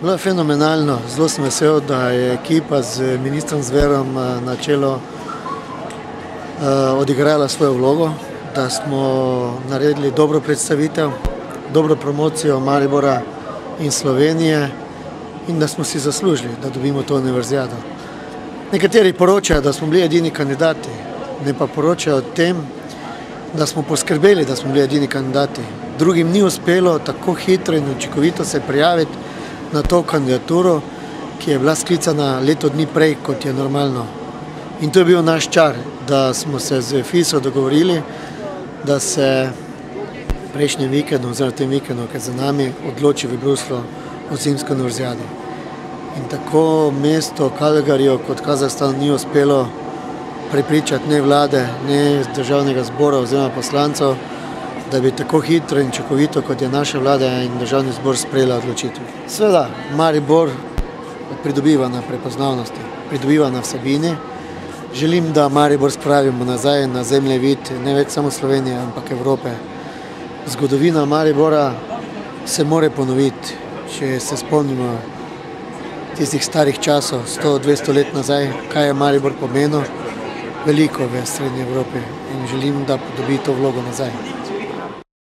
Bilo je fenomenalno, zelo sem vesel, da je ekipa z ministrom Zverom na čelu odigrala svojo vlogo, da smo naredili dobro predstavitev, dobro promocijo Maribora in Slovenije in da smo si zaslužili, da dobimo to univerzijado. Nekateri poročajo, da smo bili edini kandidati, ne pa poročajo o tem, da smo poskrbeli, da smo bili edini kandidati. Drugim ni uspelo tako hitro in učinkovito se prijaviti na to kandidaturo, ki je bila sklicana leto dni prej, kot je normalno. In to je bil naš čar, da smo se z FIS-o dogovorili, da se prejšnjem vikendu, oziroma tem vikendu, ki je za nami, odloči v Bruslu o zimski univerzijadi. In tako mesto Calgaryju kot Kazahstan ni uspelo prepričati ne vlade, ne državnega zbora oziroma poslancev, da bi tako hitro in učinkovito, kot je naša vlada in državni zbor, sprejela odločitev. Seveda, Maribor pridobiva na prepoznavnosti, pridobiva na vsebini. Želim, da Maribor spravimo nazaj na zemljevid, ne več samo Slovenije, ampak Evrope. Zgodovina Maribora se more ponoviti, če se spomnimo tistih starih časov, 100-200 let nazaj, kaj je Maribor pomenil, veliko v Srednji Evropi in želim, da dobi to vlogo nazaj.